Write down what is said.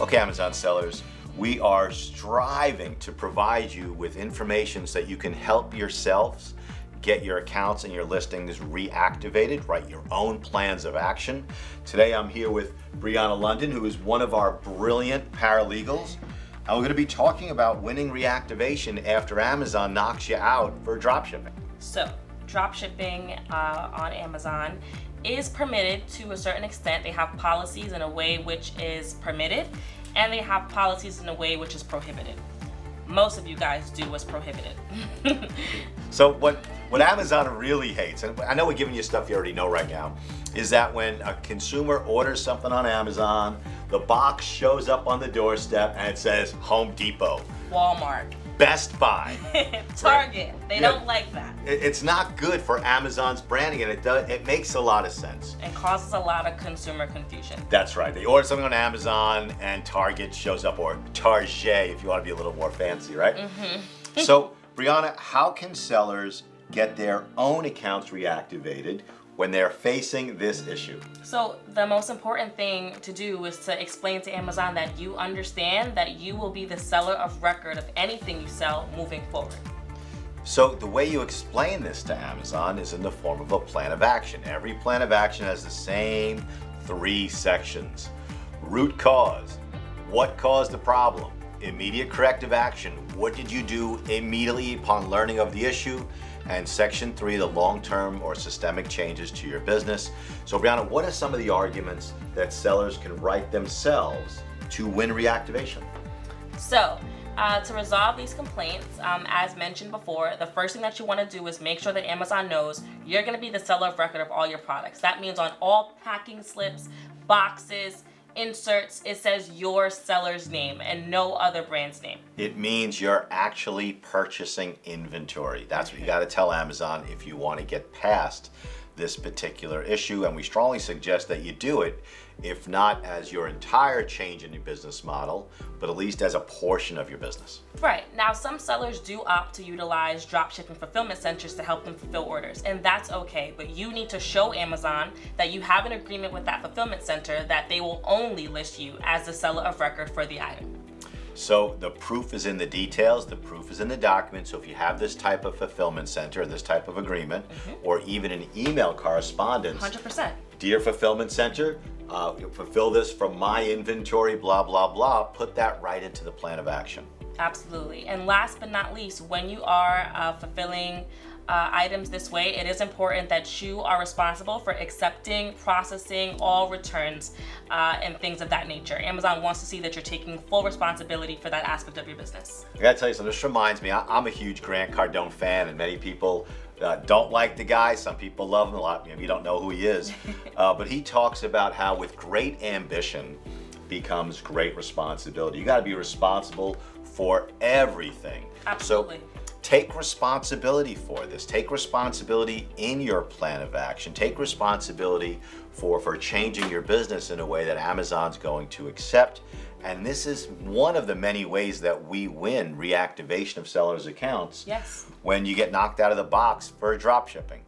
Okay, Amazon sellers, we are striving to provide you with information so that you can help yourselves get your accounts and your listings reactivated, write your own plans of action. Today I'm here with Brianna London, who is one of our brilliant paralegals. And we're going to be talking about winning reactivation after Amazon knocks you out for dropshipping. So, dropshipping on Amazon is permitted to a certain extent. They have policies in a way which is permitted, and they have policies in a way which is prohibited. Most of you guys do what's prohibited. So what Amazon really hates, and I know we're giving you stuff you already know right now, is that when a consumer orders something on Amazon, the box shows up on the doorstep and it says Home Depot, Walmart, Best Buy, Target. They don't like that. It's not good for Amazon's branding, and it makes a lot of sense. It causes a lot of consumer confusion. That's right. They order something on Amazon and Target shows up, or Target if you want to be a little more fancy, right? Mm-hmm. So, Brianna, how can sellers get their own accounts reactivated when they're facing this issue? So the most important thing to do is to explain to Amazon that you understand that you will be the seller of record of anything you sell moving forward. So the way you explain this to Amazon is in the form of a plan of action. Every plan of action has the same 3 sections. Root cause, what caused the problem? Immediate corrective action, what did you do immediately upon learning of the issue? And section 3, the long-term or systemic changes to your business. So Brianna, what are some of the arguments that sellers can write themselves to win reactivation? So to resolve these complaints, as mentioned before, the first thing that you want to do is make sure that Amazon knows you're going to be the seller of record of all your products. That means on all packing slips, boxes, inserts, it says your seller's name and no other brand's name. It means you're actually purchasing inventory. That's what you got to tell Amazon if you want to get past this particular issue, and we strongly suggest that you do it, if not as your entire change in your business model, but at least as a portion of your business. Right. Now, some sellers do opt to utilize dropshipping fulfillment centers to help them fulfill orders, and that's okay, but you need to show Amazon that you have an agreement with that fulfillment center that they will only list you as the seller of record for the item. So the proof is in the details, the proof is in the document. So if you have this type of fulfillment center, this type of agreement, or even an email correspondence, 100%. Dear fulfillment center, fulfill this from my inventory, blah, blah, blah, put that right into the plan of action. Absolutely. And last but not least, when you are fulfilling items this way, it is important that you are responsible for accepting, processing all returns and things of that nature. Amazon wants to see that you're taking full responsibility for that aspect of your business. I gotta tell you something, this reminds me, I'm a huge Grant Cardone fan, and many people don't like the guy. Some people love him a lot. Maybe you don't know who he is. But he talks about how with great ambition becomes great responsibility. You gotta be responsible for everything. Absolutely. So, take responsibility for this. Take responsibility in your plan of action. Take responsibility for changing your business in a way that Amazon's going to accept. And this is one of the many ways that we win reactivation of sellers' accounts. Yes. When you get knocked out of the box for dropshipping.